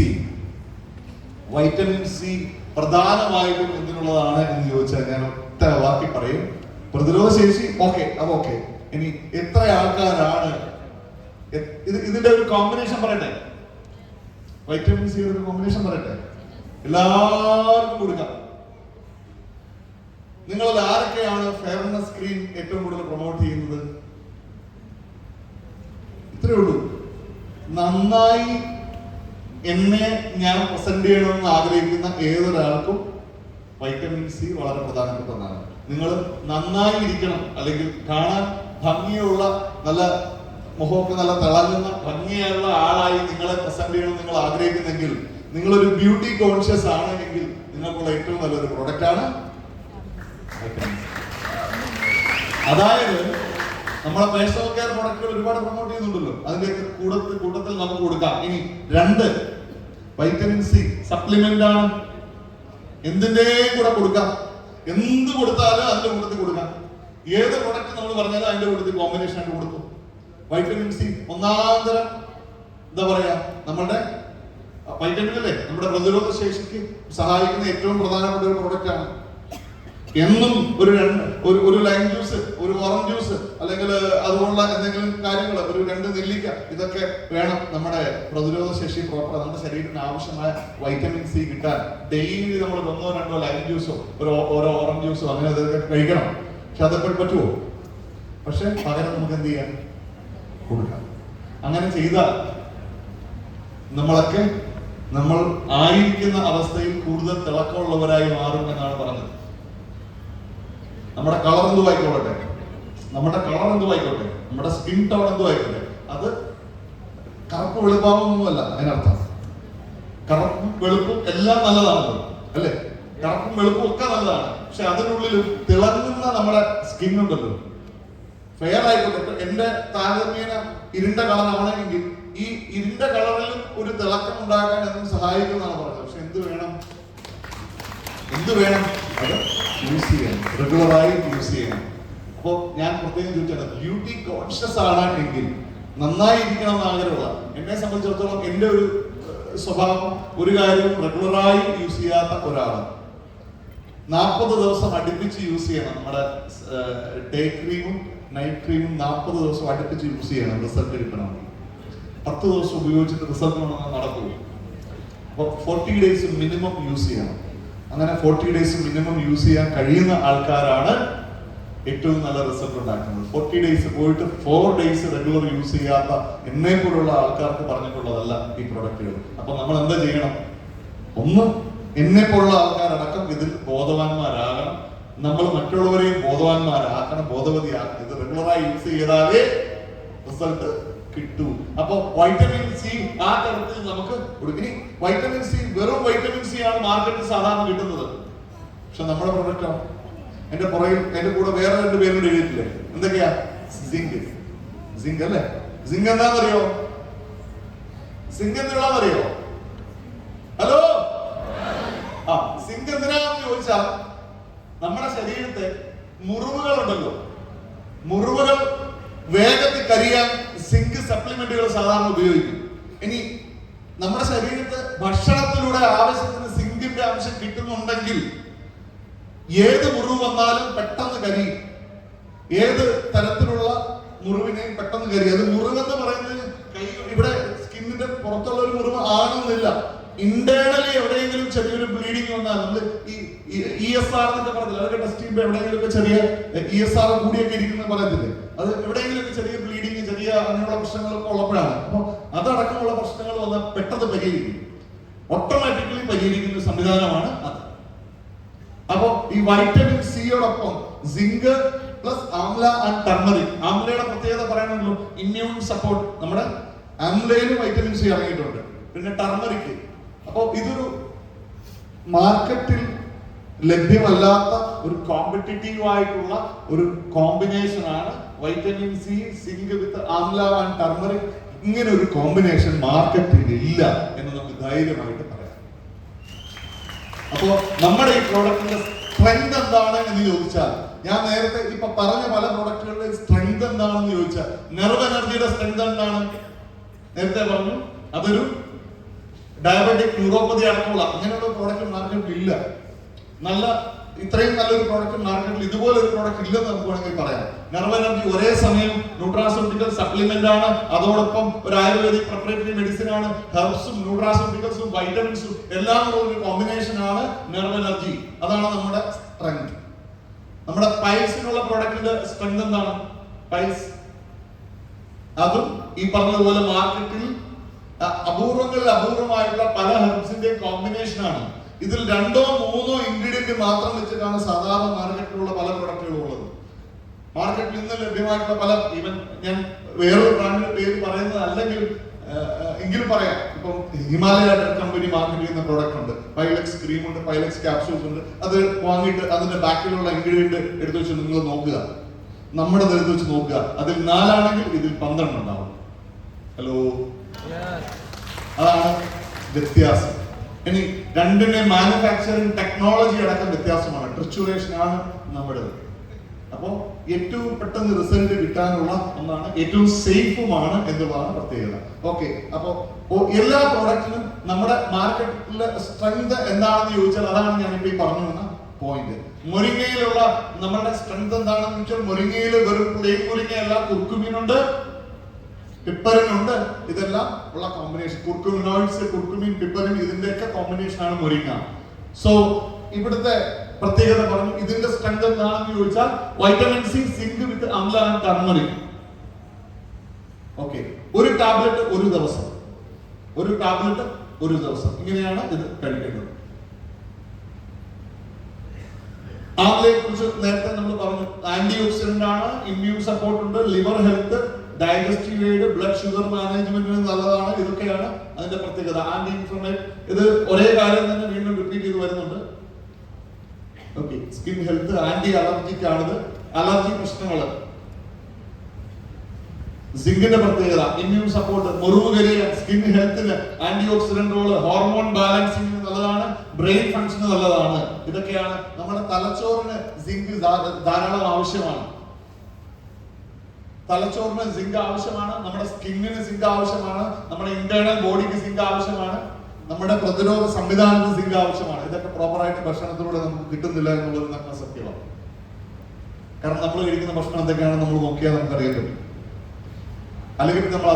C. Vitamin C പ്രധാനമായിട്ടും എന്തിനുള്ളതാണ് എന്ന് ചോദിച്ചാൽ ഞാൻ ഒറ്റ വാക്കി പറയും, പ്രതിരോധ ശേഷി. ഓക്കെ, അത് ഓക്കെ. ഇനി എത്ര ആൾക്കാരാണ് ഇതിന്റെ ഒരു കോമ്പിനേഷൻ പറയട്ടെ, വൈറ്റമിൻ സി ഒരു കോമ്പിനേഷൻ പറയട്ടെ, എല്ലാവർക്കും കൊടുക്കാം. നിങ്ങളിൽ ആരൊക്കെയാണ് ഫെയർനെസ് ക്രീം ഏറ്റവും കൂടുതൽ പ്രൊമോട്ട് ചെയ്യുന്നത്? ഇത്രയേ ഉള്ളൂ. നന്നായി എന്നെ ഞാൻ പ്രസന്റ് ചെയ്യണമെന്ന് ആഗ്രഹിക്കുന്ന ഏതൊരാൾക്കും വൈറ്റമിൻ സി വളരെ പ്രധാനപ്പെട്ട ഒന്നാണ്. നിങ്ങൾ നന്നായി ഇരിക്കണം, അല്ലെങ്കിൽ കാണാൻ ഭംഗിയുള്ള നല്ല മുഖമൊക്കെ നല്ല തിളങ്ങുന്ന ഭംഗിയുള്ള ആളായി നിങ്ങളെ പ്രസന്റ് ചെയ്യണം നിങ്ങൾ ആഗ്രഹിക്കുന്നെങ്കിൽ, നിങ്ങളൊരു ബ്യൂട്ടി കോൺഷ്യസ് ആണ് എങ്കിൽ നിങ്ങൾക്കുള്ള ഏറ്റവും നല്ലൊരു പ്രോഡക്റ്റ് ആണ് വൈറ്റമിൻ സി. അതായത് നമ്മളെ പേഴ്സണൽ കെയർ പ്രൊഡക്റ്റുകൾ ഒരുപാട് പ്രൊമോട്ട് ചെയ്യുന്നുണ്ടല്ലോ, അതിന്റെയൊക്കെ കൂട്ടത്തിൽ നമുക്ക് കൊടുക്കാം. ഇനി 2 വൈറ്റമിൻ സി സപ്ലിമെന്റ് ആണ്. എന്തിന്റെ കൂടെ കൊടുക്കാം? എന്ത് കൊടുത്താലും അതിന്റെ കൂട്ടത്തിൽ കൊടുക്കാം. ഏത് പ്രൊഡക്റ്റ് നമ്മൾ പറഞ്ഞാലും അതിന്റെ കൂട്ടത്തിൽ കോമ്പിനേഷൻ ആയിട്ട് കൊടുക്കും. വൈറ്റമിൻ സി ഒന്നാന്തരം എന്താ പറയാ, നമ്മളുടെ വൈറ്റമിൻ അല്ലേ, നമ്മുടെ പ്രതിരോധ ശേഷിക്ക് സഹായിക്കുന്ന ഏറ്റവും പ്രധാനപ്പെട്ട ഒരു പ്രൊഡക്റ്റ് ആണ്. എന്നും ഒരു ലൈം ജ്യൂസ്, ഒരു ഓറഞ്ച് ജ്യൂസ്, അല്ലെങ്കിൽ അതുപോലുള്ള എന്തെങ്കിലും കാര്യങ്ങൾ, ഒരു 2 നെല്ലിക്ക, ഇതൊക്കെ വേണം നമ്മുടെ പ്രതിരോധ ശേഷി പ്രോപ്പർ നമ്മുടെ ശരീരത്തിന് ആവശ്യമായ വൈറ്റമിൻ സി കിട്ടാൻ. ഡെയിലി നമ്മൾ 1-2 ലൈം ജ്യൂസോ ഓരോ ഓറഞ്ച് ജ്യൂസോ അങ്ങനെ അതൊക്കെ കഴിക്കണം. പക്ഷെ അതെപ്പോഴും പറ്റുമോ? പക്ഷെ പകരം നമുക്ക് എന്ത് ചെയ്യാൻ കൊടുക്കാം. അങ്ങനെ ചെയ്താൽ നമ്മളൊക്കെ നമ്മൾ ആയിരിക്കുന്ന അവസ്ഥയിൽ കൂടുതൽ തിളക്കമുള്ളവരായി മാറും എന്നാണ് പറഞ്ഞത്. നമ്മുടെ കളർ എന്തുവായിക്കോട്ടെ, നമ്മുടെ സ്കിൻ ടോൺ എന്തുവായിക്കോട്ടെ, അത് കറുപ്പ് വെളുപ്പാവൊന്നുമല്ല അതിനർത്ഥം. കറുപ്പും വെളുപ്പും എല്ലാം നല്ലതാണല്ലോ, അല്ലേ? കറുപ്പും വെളുപ്പും ഒക്കെ നല്ലതാണ്. പക്ഷെ അതിനുള്ളിൽ തിളങ്ങുന്ന നമ്മുടെ സ്കിൻ ഉണ്ടല്ലോ, ഫെയർ ആയിക്കോട്ടെ. എന്റെ താരതമ്യേന ഇരുണ്ട കളറാണെങ്കിൽ ഈ ഇരുണ്ട കളറിൽ ഒരു തിളക്കം ഉണ്ടാക്കാൻ അതിന് സഹായിക്കുമെന്നാണ് പറഞ്ഞത്. പക്ഷെ എന്ത് വേണം? അത് യൂസ് ചെയ്യണം, റെഗുലറായി യൂസ് ചെയ്യണം. അപ്പോൾ ഞാൻ പ്രത്യേകം ചോദിച്ചാൽ, ബ്യൂട്ടി കോൺഷ്യസ് ആണ് എങ്കിൽ നന്നായി ഇരിക്കണം എന്ന് ആഗ്രഹമുള്ള എന്നെ സംബന്ധിച്ചിടത്തോളം എൻ്റെ ഒരു സ്വഭാവം, ഒരു കാര്യവും റെഗുലറായി യൂസ് ചെയ്യാത്ത ഒരാളാണ്. 40 ദിവസം അടുപ്പിച്ച് യൂസ് ചെയ്യണം. നമ്മുടെ ഡേ ക്രീമും നൈറ്റ് ക്രീമും 40 ദിവസം അടുപ്പിച്ച് യൂസ് ചെയ്യണം റിസൾട്ട് കിട്ടണമെങ്കിൽ. 10 ദിവസം ഉപയോഗിച്ചിട്ട് റിസൾട്ട് നടക്കുമോ? അപ്പോൾ 40 ഡേയ്സ് മിനിമം യൂസ് ചെയ്യണം. അങ്ങനെ 40 ഡേയ്സ് മിനിമം യൂസ് ചെയ്യാൻ കഴിയുന്ന ആൾക്കാരാണ് ഏറ്റവും നല്ല റിസൾട്ട് ഉണ്ടാക്കുന്നത്. 40 ഡേയ്സ് പോയിട്ട് 4 ഡേയ്സ് റെഗുലർ യൂസ് ചെയ്യാത്ത എന്നെ പോലുള്ള ആൾക്കാർക്ക് പറഞ്ഞിട്ടുള്ളതല്ല ഈ പ്രൊഡക്റ്റുകൾ. അപ്പൊ നമ്മൾ എന്താ ചെയ്യണം? ഒന്ന്, എന്നെ പോലുള്ള ആൾക്കാരടക്കം ഇതിൽ ബോധവാന്മാരാകണം. നമ്മൾ മറ്റുള്ളവരെയും ബോധവാന്മാരാക്കണം, ബോധവതിയാക്കണം. ഇത് റെഗുലറായി യൂസ് ചെയ്താലേ റിസൾട്ട് കിട്ടൂ. അപ്പൊ വൈറ്റമിൻ സി ആ തരത്തിൽ നമുക്ക് കൊടുക്കും. വൈറ്റമിൻ സി, വെറും വൈറ്റമിൻ സി ആണ് മാർക്കറ്റിൽ സാധാരണ കിട്ടുന്നത്. പക്ഷെ നമ്മുടെ പ്രൊഡക്റ്റോ, എന്റെ കൂടെ വേറെ 2 പേരും എഴുതിയിട്ടില്ലേ? എന്തൊക്കെയാ? സിങ്ക് അല്ലേ? സിങ്ക് എന്താണെന്നറിയോ? സിങ്ക് എന്തിനാണെന്നറിയോ? ഹലോ, സിങ്ക് എന്തിനാണെന്ന് ചോദിച്ചാൽ, നമ്മുടെ ശരീരത്തെ മുറിവുകളുണ്ടല്ലോ, മുറിവുകൾ വേഗത്തിൽ കരിയാൻ സിങ്ക് സപ്ലിമെന്റുകൾ സാധാരണ ഉപയോഗിക്കും. ഇനി നമ്മുടെ ശരീരത്ത് ഭക്ഷണത്തിലൂടെ ആവശ്യത്തിന് സിങ്കിന്റെ അംശം കിട്ടുന്നുണ്ടെങ്കിൽ ഏത് മുറിവ് വന്നാലും പെട്ടെന്ന് കരിയും. ഏത് തരത്തിലുള്ള മുറിവിനെയും പെട്ടെന്ന് കരിയും. അത് മുറിവെന്ന് പറയുന്നത് ഇവിടെ സ്കിന്നിന്റെ പുറത്തുള്ള ഒരു മുറിവ് ആണെന്നില്ല. ഇന്റേണലി എവിടെയെങ്കിലും ചെറിയൊരു ബ്ലീഡിങ് വന്നാൽ, നമ്മൾ ഈ ESR എന്നൊക്കെ പറഞ്ഞില്ല, അതൊക്കെ ടെസ്റ്റ് ചെയ്യുമ്പോൾ എവിടെയെങ്കിലും ഒക്കെ ചെറിയ ESR കൂടിയൊക്കെ ഇരിക്കുന്ന പറയത്തില്ലേ, അത് എവിടെയെങ്കിലും ഒക്കെ ചെറിയ ബ്ലീഡിങ്, ചെറിയ അങ്ങനെയുള്ള പ്രശ്നങ്ങളൊക്കെ ഉള്ളപ്പോഴാണ്. അപ്പൊ അതടക്കമുള്ള പ്രശ്നങ്ങൾ വന്നാൽ പെട്ടെന്ന് പരിഹരിക്കും, ഓട്ടോമാറ്റിക്കലി പരിഹരിക്കുന്ന സംവിധാനമാണ് അത്. അപ്പൊ ഈ വൈറ്റമിൻ സിയോടൊപ്പം zinc plus amla and turmeric. ആംലയുടെ പ്രത്യേകത പറയാനുള്ളൂ, ഇമ്മ്യൂൺ സപ്പോർട്ട്. നമ്മുടെ ആംലയിലും വൈറ്റമിൻ സി ഇറങ്ങിയിട്ടുണ്ട്. പിന്നെ ടർമറിക്. അപ്പൊ ഇതൊരു മാർക്കറ്റിൽ ലഭ്യമല്ലാത്ത ഒരു കോമ്പറ്റീറ്റീവ് ആയിട്ടുള്ള ഒരു കോമ്പിനേഷൻ ആണ് vitamin C, zinc with amla and turmeric. ഇങ്ങനെ ഒരു കോമ്പിനേഷൻ മാർക്കറ്റിൽ ഇല്ല എന്ന് നമുക്ക് ധൈര്യമായിട്ട് പറയാം. അപ്പോ നമ്മുടെ ഈ പ്രോഡക്റ്റിന്റെ സ്ട്രെങ്ത് എന്താണ് എന്ന് ചോദിച്ചാൽ, ഞാൻ നേരത്തെ ഇപ്പൊ പറഞ്ഞ പല പ്രോഡക്റ്റുകളുടെ സ്ട്രെങ്ത് എന്താണെന്ന് ചോദിച്ചാൽ, നെർവ് എനർജിയുടെ സ്ട്രെങ്ത് എന്താണ്? നേരത്തെ പറഞ്ഞു, അതൊരു ഡയബറ്റിക് ന്യൂറോപ്പതി അടക്കമുള്ള അങ്ങനെയുള്ള പ്രോഡക്റ്റ് മാർക്കറ്റിൽ ഇല്ല. ഇത്രയും നല്ലൊരു പ്രോഡക്റ്റ് മാർക്കറ്റിൽ ഇതുപോലെ ഒരു പ്രോഡക്റ്റ് ഇല്ലെന്ന് നമുക്ക് വേണമെങ്കിൽ പറയാം. നെർവ് എനർജി ഒരേ സമയം ന്യൂട്രാസ്യൂട്ടിക്കൽ സപ്ലിമെന്റ് ആണ്, അതോടൊപ്പം ഒരു ആയുർവേദിക് പ്രിപ്പറേറ്ററി മെഡിസിൻ ആണ്, ഹെർബ്സും ന്യൂട്രാസ്യൂട്ടിക്കൽസും വൈറ്റമിൻസും എല്ലാം ഉള്ള ഒരു കോമ്പിനേഷൻ ആണ് നെർവ് എനർജി. അതാണ് നമ്മുടെ സ്ട്രെങ്ത്. നമ്മുടെ പൈൽസിനുള്ള പ്രോഡക്റ്റിന്റെ സ്ട്രെങ്ത് എന്താണ്? പൈൽസ് അതും ഈ പറഞ്ഞതുപോലെ മാർക്കറ്റിൽ അപൂർവങ്ങളിൽ അപൂർവമായിട്ടുള്ള പല ഹെർബ്സിന്റെ കോമ്പിനേഷൻ ആണ്. ഇതിൽ 2 or 3 ഇൻഗ്രീഡിയന്റ് മാത്രം വെച്ചിട്ടാണ് സാധാരണ മാർക്കറ്റിലുള്ള പല പ്രൊഡക്റ്റുകളും ഉള്ളത്. മാർക്കറ്റിൽ ഇന്ന് ലഭ്യമായിട്ടുള്ള പല, ഈവൻ ഞാൻ വേറൊരു ബ്രാൻഡിന്റെ പേര് പറയുന്നത് അല്ലെങ്കിൽ എങ്കിലും പറയാം, ഇപ്പം ഹിമാലയ കമ്പനി മാർക്കറ്റ് ചെയ്യുന്ന പ്രോഡക്റ്റ് ഉണ്ട്, പൈലക്സ് ക്രീം ഉണ്ട്, പൈലക്സ് ക്യാപ്സ്യൂൾസ് ഉണ്ട്. അത് വാങ്ങിയിട്ട് അതിന്റെ ബാക്കിലുള്ള ഇൻഗ്രീഡിയന്റ് എടുത്തു വെച്ച് നിങ്ങൾ നോക്കുക, നമ്മുടെ എടുത്ത് വെച്ച് നോക്കുക. അതിൽ 4 ആണെങ്കിൽ ഇതിൽ 12 ഉണ്ടാവും. ഹലോ, അതാണ് വ്യത്യാസം. ഇനി രണ്ടിന്റെ മാനുഫാക്ചറിംഗ് ടെക്നോളജി അടക്കം വ്യത്യാസമാണ്. ട്രിച്ചുറേഷൻ ആണ് നമ്മുടെ. അപ്പോ ഏറ്റവും പെട്ടെന്ന് റിസൾട്ട് കിട്ടാനുള്ള ഒന്നാണ്, ഏറ്റവും സേഫുമാണ് എന്നുള്ളതാണ് പ്രത്യേകത. ഓക്കെ, അപ്പോ എല്ലാ പ്രോഡക്റ്റിനും നമ്മുടെ മാർക്കറ്റിലെ സ്ട്രെങ്ത് എന്താണെന്ന് ചോദിച്ചാൽ അതാണ് ഞാനിപ്പോ ഈ പറഞ്ഞു വന്ന പോയിന്റ്. മുരിങ്ങയിലുള്ള നമ്മുടെ സ്ട്രെങ്ത് എന്താണെന്ന് ചോദിച്ചാൽ, മുരിങ്ങയിൽ വെറും പ്ലെയിൻ മുരിങ്ങയല്ല, കുർക്കുമീനുണ്ട്, പിപ്പറിനുണ്ട്, ഇതെല്ലാം ഉള്ള കോമ്പിനേഷൻ. കുർക്കുമിനോയിഡ്സ്, കുർക്കുമിൻ, പിപ്പറിൻ, ഇതിന്റെയൊക്കെ കോമ്പിനേഷൻ ആണ് മുരിങ്ങ. സോ ഇവിടുത്തെ പ്രത്യേകത പറഞ്ഞു. ഇതിന്റെ സ്ട്രെങ്ത് എന്താണെന്ന് ചോദിച്ചാൽ vitamin C, zinc with amla and turmeric. Okay, ഒരു ടാബ്ലറ്റ് ഒരു ദിവസം, ഒരു ടാബ്ലറ്റ് ഒരു ദിവസം, ഇങ്ങനെയാണ് ഇത് കഴിക്കേണ്ടത്. ആംലയെ കുറിച്ച് നേരത്തെ നമ്മൾ പറഞ്ഞു, ആന്റി ഓക്സിഡന്റ് ആണ്, ഇമ്മ്യൂൺ സപ്പോർട്ട് ഉണ്ട്, liver health, digestive aid, blood sugar മാനേജ്മെന്റിന് നല്ലതാണ്. ഇതൊക്കെയാണ് അതിന്റെ പ്രത്യേകത. ആന്റി ഇൻഫ്ലമേറ്ററി, ഇത് ഒരേ കാര്യം തന്നെ വീണ്ടും റിപ്പീറ്റ് ചെയ്ത് വരുന്നുണ്ട്. Okay, skin health, anti allergic ആണിത്, അലർജി പ്രശ്നങ്ങൾ. സിങ്കിന്റെ പ്രത്യേകത ഇമ്മ്യൂൺ സപ്പോർട്ട്, മുറിവുകരിയ, സ്കിൻ ഹെൽത്തിന്, ആന്റി ഓക്സിഡന്റ് റോള്, ഹോർമോൺ ബാലൻസിംഗിന് നല്ലതാണ്, ബ്രെയിൻ ഫങ്ഷന് നല്ലതാണ്. ഇതൊക്കെയാണ്. നമ്മുടെ തലച്ചോറിന് സിങ്ക് ധാരാളം ആവശ്യമാണ്. തലച്ചോറിന് സിങ്ക് ആവശ്യമാണ്, നമ്മുടെ സ്കിന്നിന് സിങ്ക് ആവശ്യമാണ്, നമ്മുടെ ഇന്റേണൽ ബോഡിക്ക് സിങ്ക് ആവശ്യമാണ്, നമ്മുടെ പ്രതിരോധ സംവിധാനത്തിന് സിങ്ക് ആവശ്യമാണ്. ഇതൊക്കെ പ്രോപ്പറായിട്ട് ഭക്ഷണത്തിലൂടെ നമുക്ക് കിട്ടുന്നില്ല എന്നുള്ളത് നമുക്ക് സത്യമാണ്. കാരണം നമ്മൾ കഴിക്കുന്ന ഭക്ഷണം എന്തൊക്കെയാണെന്ന് നമ്മൾ നോക്കിയാൽ നമുക്കറിയാൻ പറ്റും. അല്ലെങ്കിൽ നമ്മൾ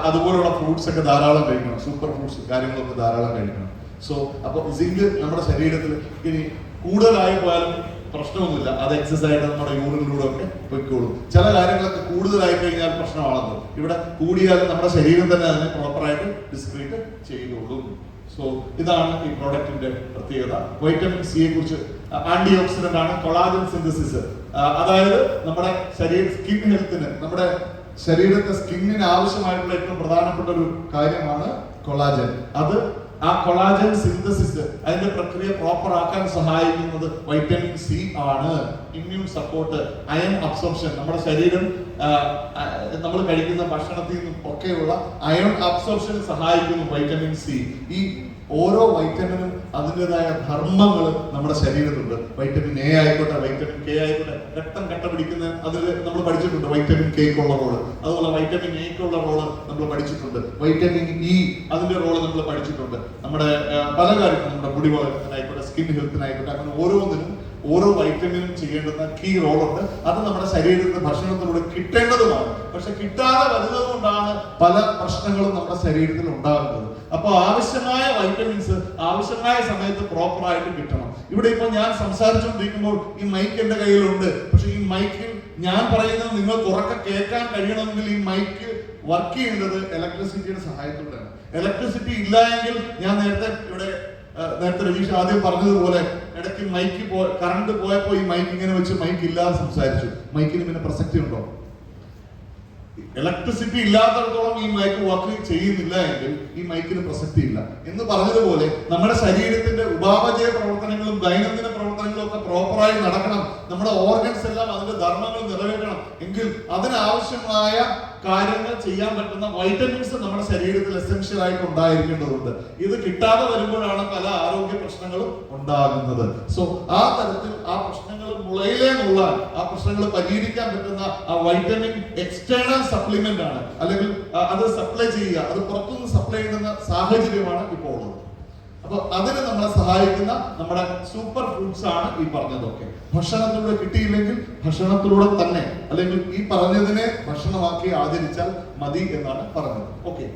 അതുപോലുള്ള ഫ്രൂട്ട്സ് ഒക്കെ ധാരാളം കഴിക്കണം, സൂപ്പർ ഫ്രൂട്ട്സ് കാര്യങ്ങളൊക്കെ ധാരാളം കഴിക്കണം. സോ അപ്പൊ സിങ്ക് നമ്മുടെ ശരീരത്തിൽ ഇനി കൂടുതലായി പോയാലും പ്രശ്നമൊന്നുമില്ല, അത് എക്സസൈസ് ആയിട്ട് നമ്മുടെ യൂറിനിലൂടെ ഒക്കെ പൊയ്ക്കോളും. ചില കാര്യങ്ങളൊക്കെ കൂടുതലായി കഴിഞ്ഞാൽ പ്രശ്നമാണല്ലോ. ഇവിടെ കൂടിയാലും നമ്മുടെ ശരീരം തന്നെ അതിനെ പ്രോപ്പറായിട്ട് ഡിസ്ക്രീറ്റ് ചെയ്തോളും. സോ ഇതാണ് ഈ പ്രോഡക്റ്റിന്റെ പ്രത്യേകത. വൈറ്റമിൻ സിയെ കുറിച്ച്, ആന്റി ഓക്സിഡന്റ് ആണ്, കൊളാജൻ സിന്തസിസ്, അതായത് നമ്മുടെ സ്കിൻ ഹെൽത്തിന്, നമ്മുടെ ശരീരത്തെ സ്കിന്നിന് ആവശ്യമായിട്ടുള്ള ഏറ്റവും പ്രധാനപ്പെട്ട ഒരു കാര്യമാണ് കൊളാജൻ. അത് ആ കൊളാജൻ സിന്തസിസ്, അതിന്റെ പ്രക്രിയ പ്രോപ്പർ ആക്കാൻ സഹായിക്കുന്നത് വൈറ്റമിൻ സി ആണ്. ഇമ്മ്യൂൺ സപ്പോർട്ട്, അയൺ അബ്സോർപ്ഷൻ, നമ്മുടെ ശരീരം നമ്മൾ കഴിക്കുന്ന ഭക്ഷണത്തിൽ നിന്നും ഒക്കെയുള്ള അയൺ അബ്സോർപ്ഷന് സഹായിക്കുന്നു വൈറ്റമിൻ സി. ഈ ഓരോ വൈറ്റമിനും അതിൻ്റെതായ ധർമ്മങ്ങൾ നമ്മുടെ ശരീരത്തുണ്ട്. വൈറ്റമിൻ എ ആയിക്കോട്ടെ, വൈറ്റമിൻ കെ ആയിക്കോട്ടെ, രക്തം കട്ട പിടിക്കുന്ന അതിൽ നമ്മൾ പഠിച്ചിട്ടുണ്ട് വൈറ്റമിൻ കെക്കുള്ള റോള്. അതുപോലെ വൈറ്റമിൻ എക്കുള്ള റോള് നമ്മൾ പഠിച്ചിട്ടുണ്ട്. വൈറ്റമിൻ ഇ അതിന്റെ റോള് നമ്മൾ പഠിച്ചിട്ടുണ്ട്. നമ്മുടെ പല കാര്യങ്ങളും, നമ്മുടെ മുടി വളർച്ചത്തിനായിക്കോട്ടെ, സ്കിൻ ഹെൽത്തിനായിക്കോട്ടെ, അങ്ങനെ ഓരോന്നിനും ഓരോ വൈറ്റമിനും ചെയ്യേണ്ടുന്ന കീ റോളുണ്ട്. അത് നമ്മുടെ ശരീരത്തിന് ഭക്ഷണത്തിലൂടെ കിട്ടേണ്ടതുമാണ്. പക്ഷെ കിട്ടാതെ വരുന്നത് കൊണ്ടാണ് പല പ്രശ്നങ്ങളും നമ്മുടെ ശരീരത്തിൽ ഉണ്ടാകുന്നത്. അപ്പൊ ആവശ്യമായ വൈറ്റമിൻസ് ആവശ്യമായ സമയത്ത് പ്രോപ്പർ ആയിട്ട് കിട്ടണം. ഇവിടെ ഇപ്പൊ ഞാൻ സംസാരിച്ചുകൊണ്ടിരിക്കുമ്പോൾ ഈ മൈക്ക് എന്റെ കയ്യിലുണ്ട്. പക്ഷെ ഈ മൈക്കിൽ ഞാൻ പറയുന്നത് നിങ്ങൾക്ക് ഉറക്കെ കേൾക്കാൻ കഴിയണമെങ്കിൽ ഈ മൈക്ക് വർക്ക് ചെയ്യേണ്ടത് ഇലക്ട്രിസിറ്റിയുടെ സഹായത്തോടെയാണ്. ഇലക്ട്രിസിറ്റി ഇല്ല എങ്കിൽ, ഞാൻ നേരത്തെ രതീഷ് ആദ്യം പറഞ്ഞതുപോലെ, ഇടയ്ക്ക് മൈക്ക് കറണ്ട് പോയപ്പോ ഈ മൈക്ക് ഇങ്ങനെ വെച്ച് മൈക്ക് ഇല്ലാതെ സംസാരിച്ചു. മൈക്കിന് പിന്നെ പ്രസക്തി ഉണ്ടോ? ഇലക്ട്രിസിറ്റി ഇല്ലാത്തടത്തോളം ഈ മൈക്ക് വർക്ക് ചെയ്യുന്നില്ല എങ്കിൽ ഈ മൈക്കിന് പ്രസക്തി ഇല്ല. എന്ന് പറഞ്ഞതുപോലെ നമ്മുടെ ശരീരത്തിന്റെ ഉപാപചയ പ്രവർത്തനങ്ങളും ദൈനംദിന പ്രവർത്തനങ്ങളും ഒക്കെ പ്രോപ്പറായി നടക്കണം, നമ്മുടെ ഓർഗൻസ് എല്ലാം അതിന്റെ ധർമ്മങ്ങൾ നിറവേറ്റണം എങ്കിൽ അതിനാവശ്യമായ കാര്യങ്ങൾ ചെയ്യാൻ പറ്റുന്ന വൈറ്റമിൻസ് നമ്മുടെ ശരീരത്തിൽ എസെൻഷ്യൽ ആയിട്ട് ഉണ്ടായിരിക്കേണ്ടതുണ്ട്. ഇത് കിട്ടാതെ വരുമ്പോഴാണ് പല ആരോഗ്യ പ്രശ്നങ്ങളും ഉണ്ടാകുന്നത്. സോ ആ തരത്തിൽ ആ പ്രശ്നങ്ങൾ മുളയിലേ നുള്ളാൻ, ആ പ്രശ്നങ്ങൾ പരിഹരിക്കാൻ പറ്റുന്ന ആ വൈറ്റമിൻ എക്സ്റ്റേണൽ സപ്ലിമെന്റ് ആണ്, അല്ലെങ്കിൽ അത് സപ്ലൈ ചെയ്യുക, അത് പുറത്തുനിന്ന് സപ്ലൈ ചെയ്യുന്ന സാഹചര്യമാണ് ഇപ്പോൾ ഉള്ളത്. അപ്പൊ അതിന് നമ്മളെ സഹായിക്കുന്ന നമ്മുടെ സൂപ്പർ ഫുഡ്സ് ആണ് ഈ പറഞ്ഞതൊക്കെ. ഭക്ഷണത്തിലൂടെ കിട്ടിയില്ലെങ്കിൽ ഭക്ഷണത്തിലൂടെ തന്നെ, അല്ലെങ്കിൽ ഈ പറഞ്ഞതിനെ ഭക്ഷണമാക്കി ആചരിച്ചാൽ മതി എന്നാണ് പറഞ്ഞത്. ഓക്കെ.